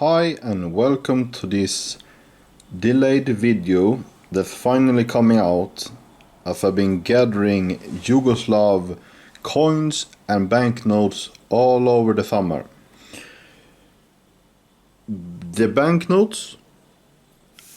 Hi and welcome to this delayed video that's finally coming out as I've been gathering Yugoslav coins and banknotes all over the summer. The banknotes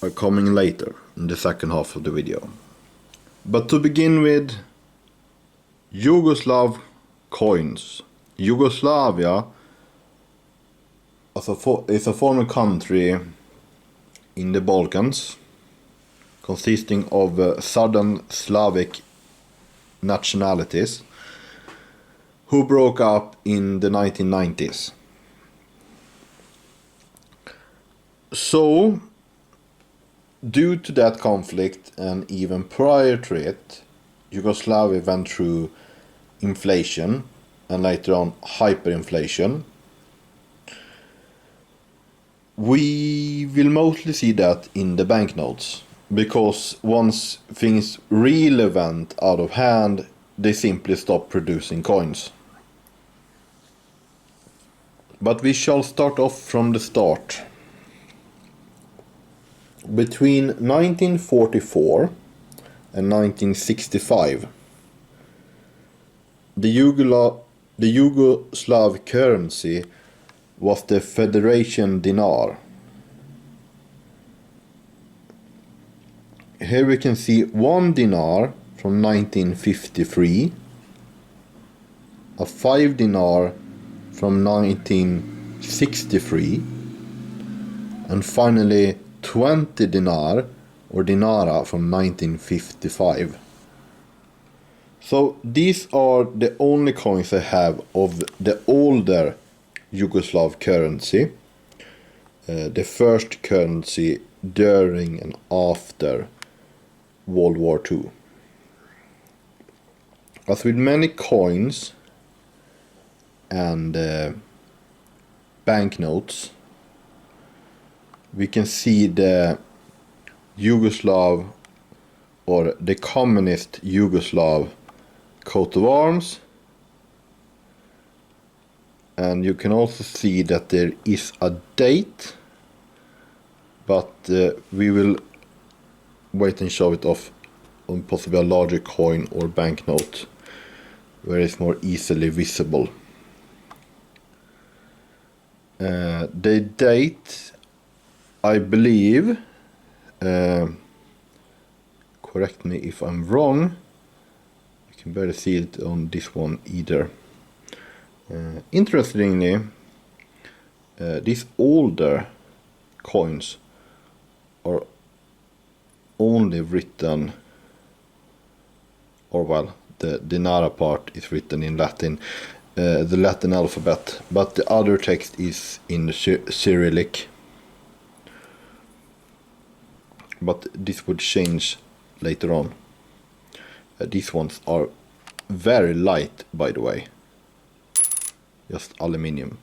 are coming later in the second half of the video. But to begin with, Yugoslav coins. Yugoslavia is a former country in the Balkans, consisting of southern Slavic nationalities who broke up in the 1990s. So, due to that conflict and even prior to it, Yugoslavia went through inflation and later on hyperinflation. We will mostly see that in the banknotes, because once things really went out of hand, they simply stopped producing coins. But we shall start off from the start. Between 1944 and 1965, the Yugoslav currency was the Federation dinar. Here we can see one dinar from 1953, a 5 dinar from 1963, and finally 20 dinar or dinara from 1955. So these are the only coins I have of the older Yugoslav currency, the first currency during and after World War II. As with many coins and banknotes, we can see the Yugoslav or the communist Yugoslav coat of arms. And you can also see that there is a date, but we will wait and show it off on possibly a larger coin or banknote where it's more easily visible. The date, I believe, correct me if I'm wrong, you can barely see it on this one either. Interestingly, these older coins are only written, or well, the dinara part is written in Latin, the Latin alphabet, but the other text is in Cyrillic. But this would change later on. These ones are very light, by the way. Just aluminium.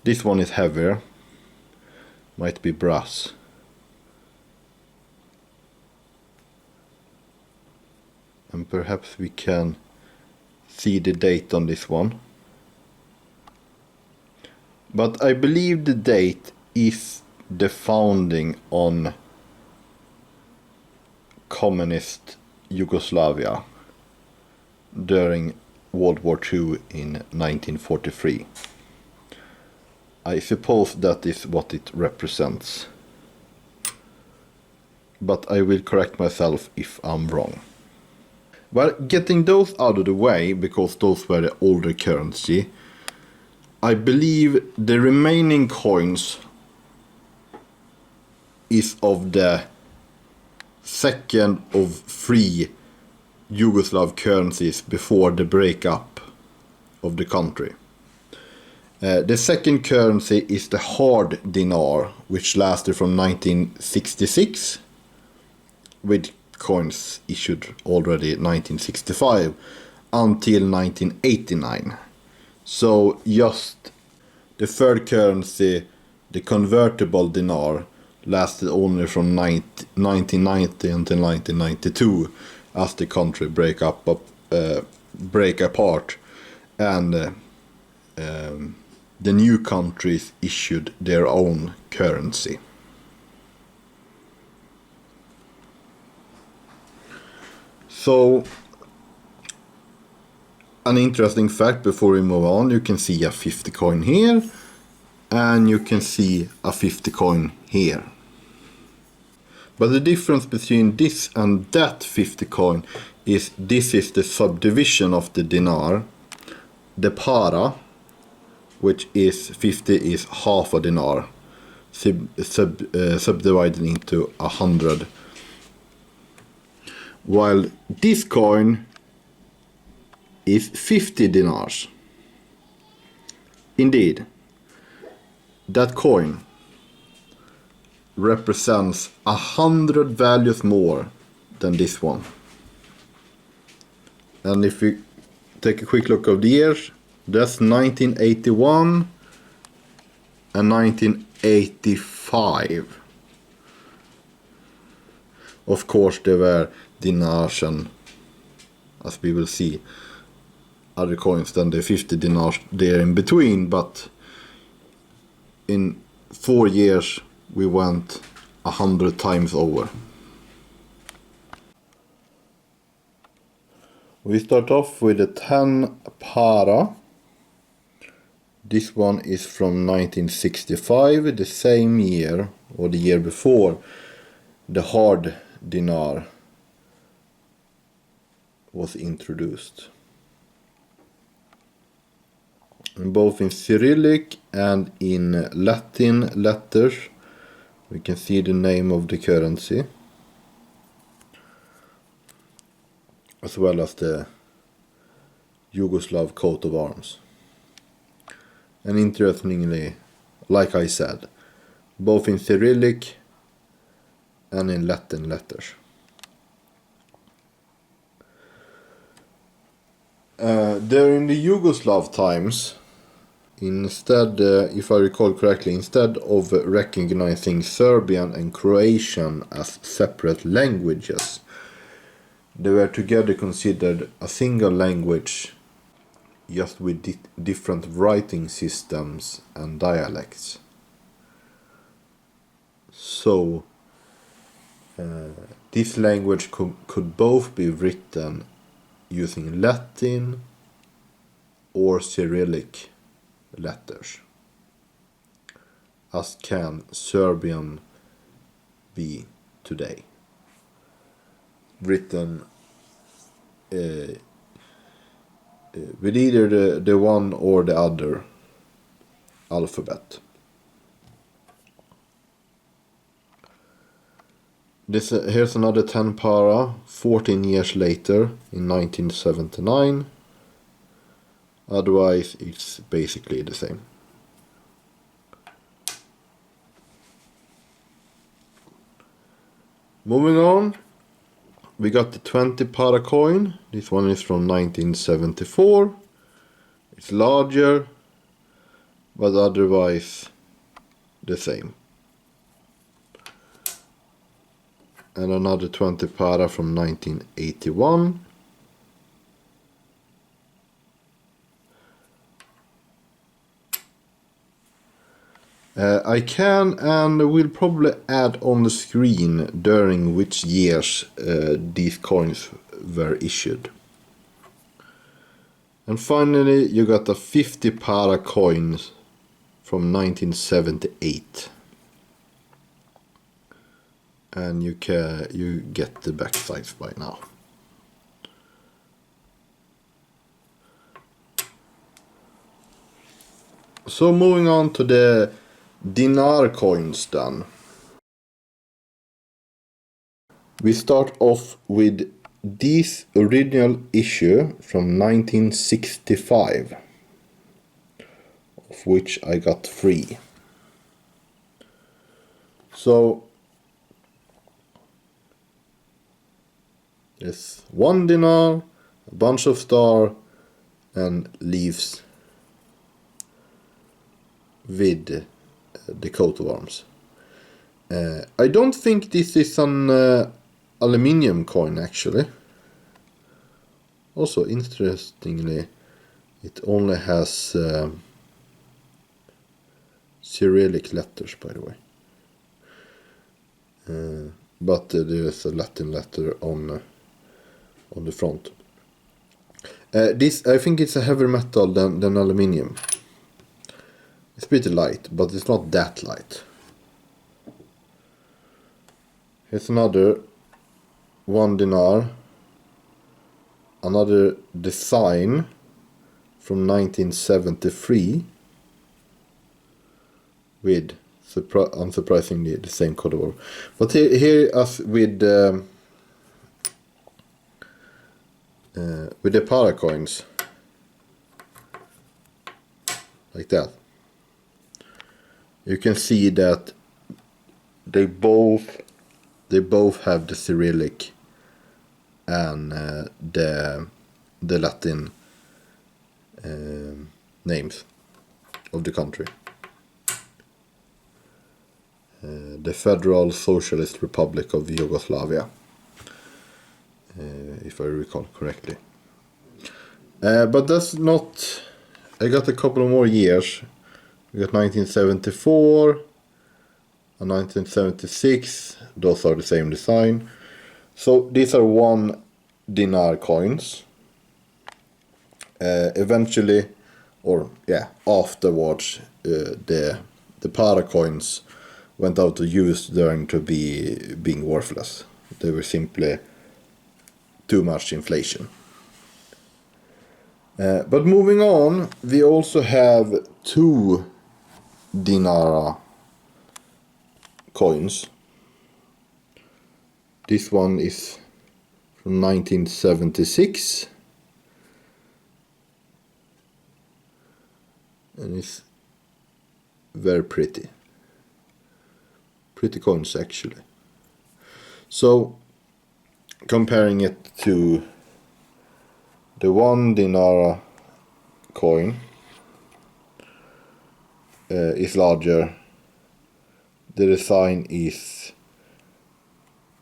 This one is heavier. Might be brass. And perhaps we can see the date on this one. But I believe the date is the founding on communist Yugoslavia during World War II in 1943. I suppose that is what it represents. But I will correct myself if I'm wrong. Well, getting those out of the way, because those were the older currency, I believe the remaining coins is of the second of 3 Yugoslav currencies before the breakup of the country. The second currency is the hard dinar, which lasted from 1966, with coins issued already 1965 until 1989. So just the third currency, the convertible dinar, lasted only from 1990 until 1992, as the country break apart, and the new countries issued their own currency. So, an interesting fact before we move on, you can see a 50 coin here, and you can see a 50 coin here. But the difference between this and that 50 coin is this is the subdivision of the dinar. The para, which is 50, is half a dinar, subdivided into 100. While this coin is 50 dinars. Indeed, that coin represents 100 values more than this one. And if we take a quick look of the years, that's 1981 and 1985. Of course there were dinars and, as we will see, other coins than the 50 dinars there in between, but in 4 years we went 100 times over. We start off with a 10 para. This one is from 1965, the same year or the year before the hard dinar was introduced. Both in Cyrillic and in Latin letters we can see the name of the currency, as well as the Yugoslav coat of arms. And interestingly, like I said, both in Cyrillic and in Latin letters. During the Yugoslav times, instead, if I recall correctly, instead of recognizing Serbian and Croatian as separate languages, they were together considered a single language, just with different writing systems and dialects. So, this language could both be written using Latin or Cyrillic letters, as can Serbian be today, written with either the one or the other alphabet. Here's another 10 para, 14 years later in 1979. Otherwise, it's basically the same. Moving on, we got the 20 para coin. This one is from 1974. It's larger, but otherwise the same. And another 20 para from 1981. I can and will probably add on the screen during which years these coins were issued. And finally you got the 50 para coins from 1978. And you get the back sides by now. So moving on to the dinar coins then. We start off with this original issue from 1965, of which I got 3. So there's 1 dinar, a bunch of stars, and leaves with the coat of arms. I don't think this is an aluminium coin actually. Also interestingly, it only has Cyrillic letters, by the way. But there is a Latin letter on the front. This, I think it's a heavier metal than aluminium. It's pretty light, but it's not that light. Here's another 1 dinar. Another design from 1973 with unsurprisingly the same color. But here as with the para coins, like that, you can see that they both have the Cyrillic and the Latin names of the country. The Federal Socialist Republic of Yugoslavia, if I recall correctly. But that's not... I got a couple of more years. We got 1974 and 1976. Those are the same design. So these are 1 dinar coins. Eventually, afterwards, the para coins went out of use during to being worthless. They were simply too much inflation. But moving on, we also have 2 dinar coins. This one is from 1976. And it's very pretty. Pretty coins, actually. So, comparing it to the 1 dinar coin, is larger. The design is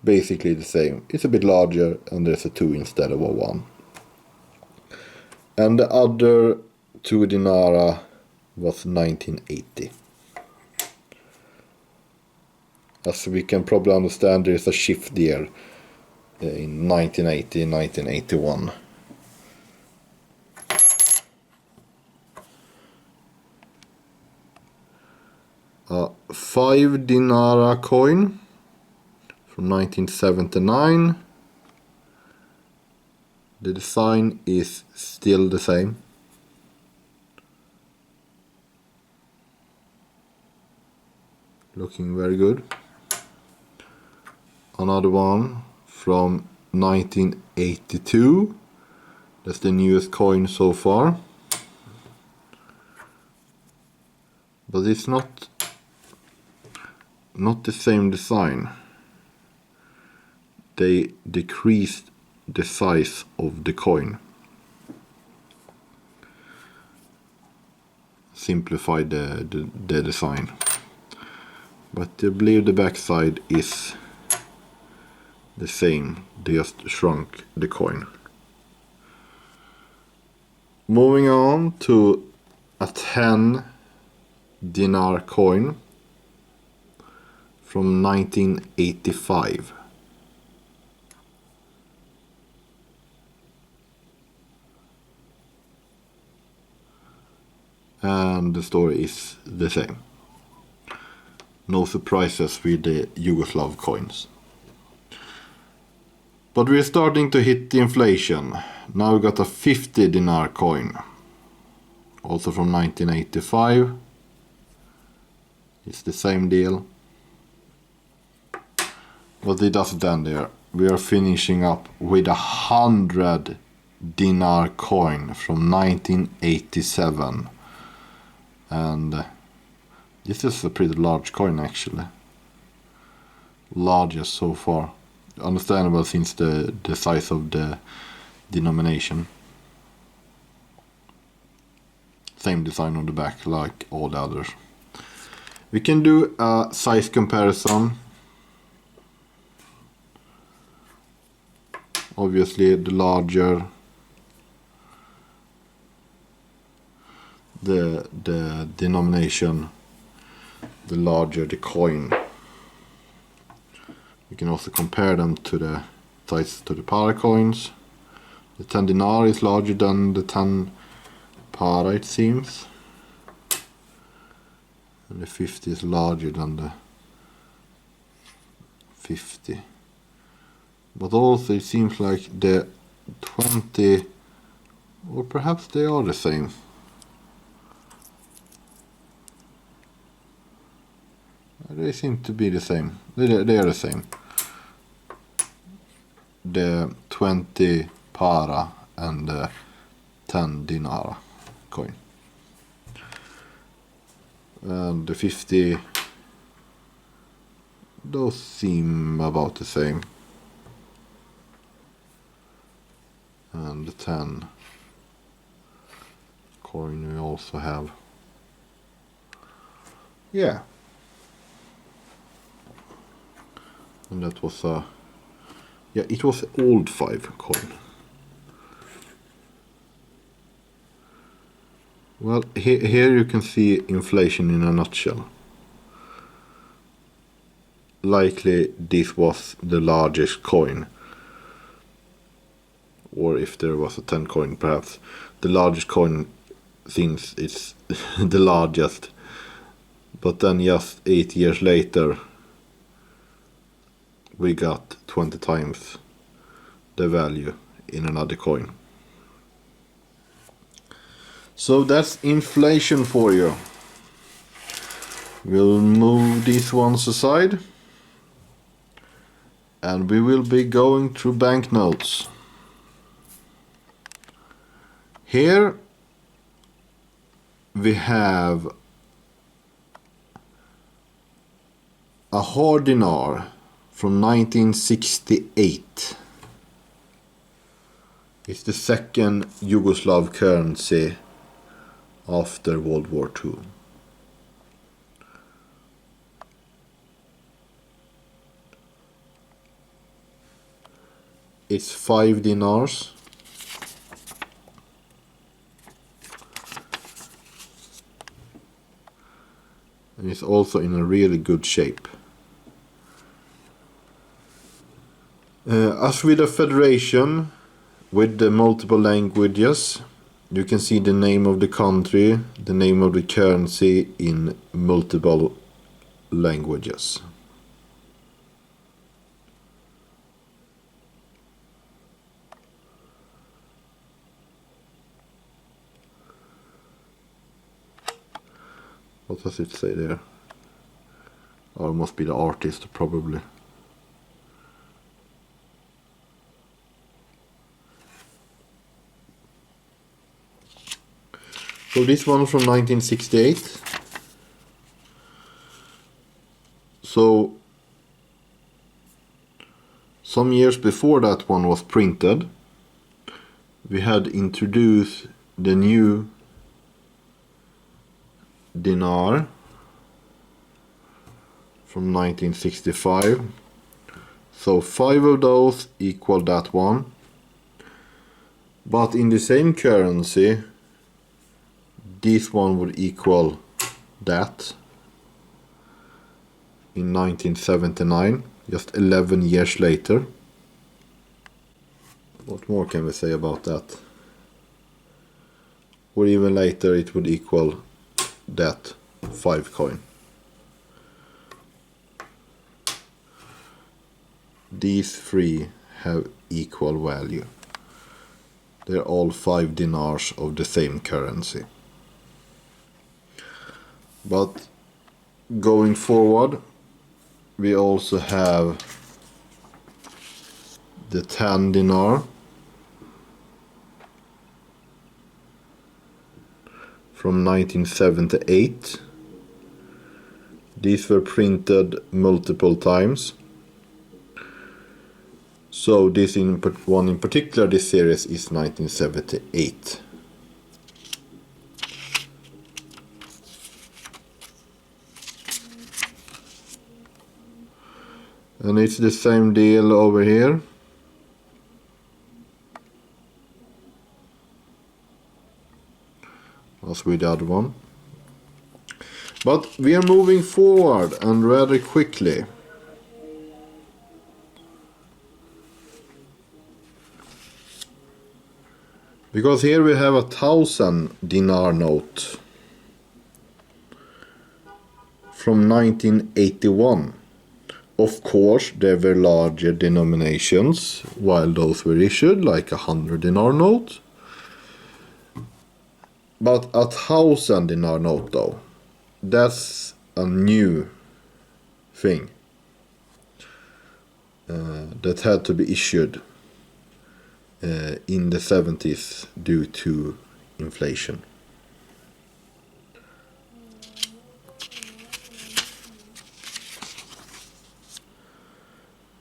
basically the same. It's a bit larger, and there's a 2 instead of a 1. And the other 2 dinara was 1980. As we can probably understand, there is a shift there in 1980 and 1981. A 5 dinara coin from 1979. The design is still the same. Looking very good. Another one from 1982. That's the newest coin so far. But it's not the same design. They decreased the size of the coin. Simplified the design. But I believe the backside is the same. They just shrunk the coin. Moving on to a 10 dinar coin from 1985. And the story is the same. No surprises with the Yugoslav coins. But we're starting to hit the inflation. Now we got a 50 dinar coin. Also from 1985. It's the same deal. But it doesn't end there. We are finishing up with 100 dinar coin from 1987. And this is a pretty large coin, actually. Largest so far. Understandable since the size of the denomination. Same design on the back like all the others. We can do a size comparison. Obviously the larger the denomination, the larger the coin. You can also compare them to the size to the para coins. The 10 dinar is larger than the 10 para, it seems. And the 50 is larger than the 50. But also it seems like the 20, or perhaps they are the same. They seem to be the same. They are the same. The 20 para and the 10 dinar coin. And the 50, those seem about the same. And the 10 coin we also have. Yeah. And that was a, yeah, it was old 5 coin. Well, here you can see inflation in a nutshell. Likely this was the largest coin. Or if there was a 10 coin, perhaps the largest coin, since it's the largest. But then just 8 years later, we got 20 times the value in another coin. So that's inflation for you. We'll move these ones aside. And we will be going through banknotes. Here we have a hard dinar from 1968. It's the second Yugoslav currency after World War II. It's 5 dinars. And it's also in a really good shape. As with a federation with the multiple languages, you can see the name of the country, the name of the currency in multiple languages. What does it say there? Oh, it must be the artist, probably. So this one from 1968. So some years before that one was printed, we had introduced the new dinar from 1965. So 5 of those equal that one. But in the same currency, this one would equal that in 1979, just 11 years later. What more can we say about that? Or even later it would equal that 5 coin. These 3 have equal value. They're all 5 dinars of the same currency. But going forward, we also have the 10 dinar from 1978. These were printed multiple times. So this one in particular, this series is 1978. And it's the same deal over here. As with the other one. But we are moving forward and rather quickly. Because here we have 1,000 dinar note from 1981. Of course, there were larger denominations while those were issued, like 100 dinar note. But 1,000 dinar note though, that's a new thing that had to be issued in the 70s due to inflation.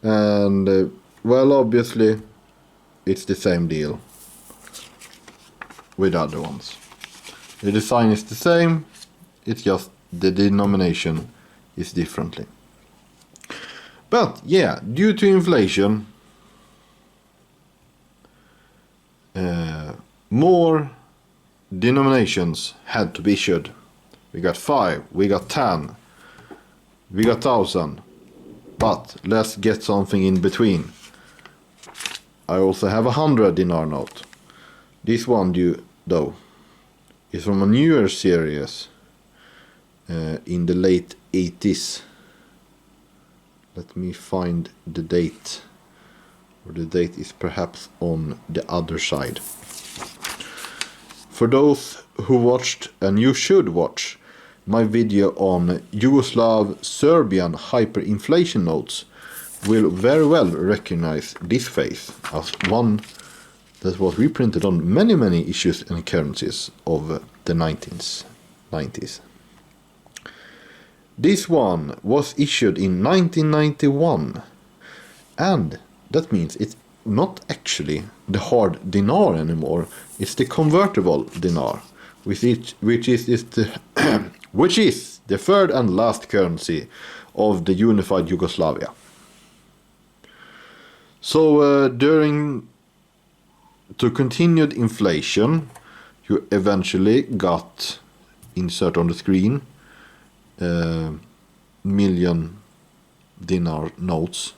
And well, obviously it's the same deal with other ones. The design is the same, it's just the denomination is differently. But yeah, due to inflation, more denominations had to be issued. We got 5, we got 10, we got 1,000. But let's get something in between. I also have 100 dinar note. This one though is from a newer series in the late 80s. Let me find the date. Or the date is perhaps on the other side. For those who watched, and you should watch, my video on Yugoslav Serbian hyperinflation notes, will very well recognize this face as one that was reprinted on many issues and currencies of the 1990s. This one was issued in 1991, and that means it's not actually the hard dinar anymore, it's the convertible dinar, which is the third and last currency of the unified Yugoslavia. So to continued inflation, you eventually got, insert on the screen, million dinar notes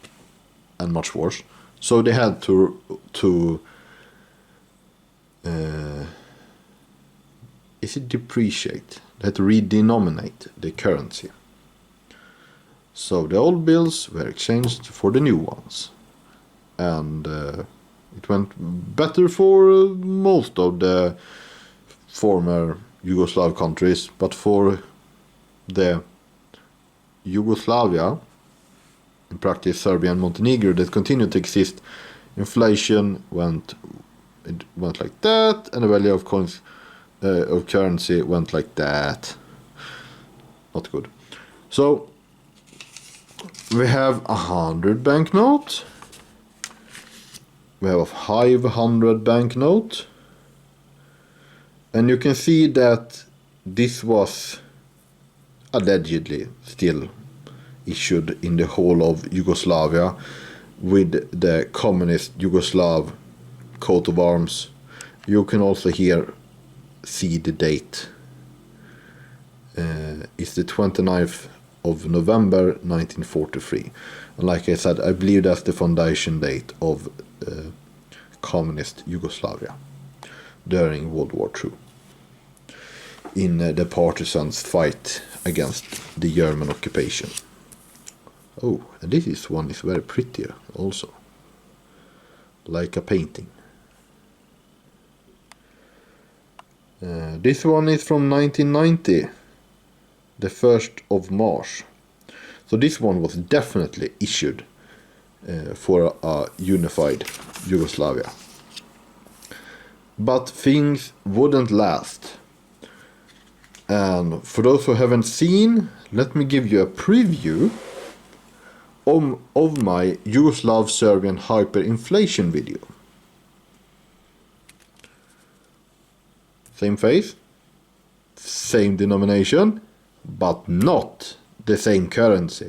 and much worse. So they had to is it depreciate? They had to redenominate the currency. So the old bills were exchanged for the new ones. And it went better for most of the former Yugoslav countries, but for the Yugoslavia, in practice Serbia and Montenegro, that continued to exist, inflation went like that, and the value of coins of currency went like that. Not good. So we have 100 banknotes. We have a 500 banknote. And you can see that this was allegedly still issued in the whole of Yugoslavia with the communist Yugoslav coat of arms. You can also here see the date. It's the 29th of November 1943. And like I said, I believe that's the foundation date of communist Yugoslavia during World War II. In the partisans' fight against the German occupation. Oh, and this one is very pretty also. Like a painting. This one is from 1990. The 1st of March. So this one was definitely issued for a unified Yugoslavia. But things wouldn't last. And for those who haven't seen, let me give you a preview of my Yugoslav Serbian hyperinflation video. Same face, same denomination, but not the same currency.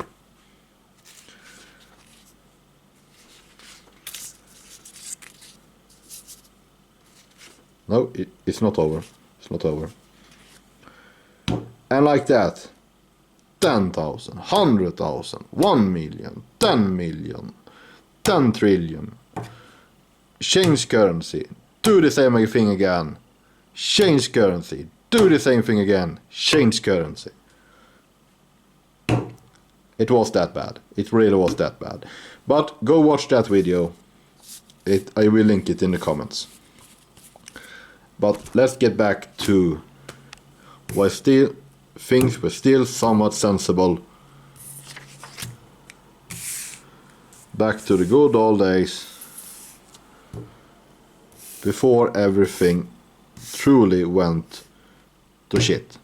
No, it's not over. It's not over. And like that, 10,000, 100,000, 1 million, 10 million, 10 trillion. Change currency, do the same thing again. Change currency, do the same thing again. Change currency. It was that bad. It really was that bad. But go watch that video. I will link it in the comments. But let's get back to why things were still somewhat sensible. Back to the good old days. Before everything truly went to shit.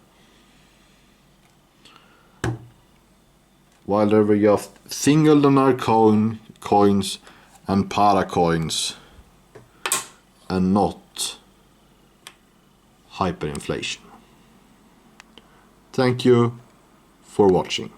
While there were just single-dollar coins and para coins, and not hyperinflation. Thank you for watching.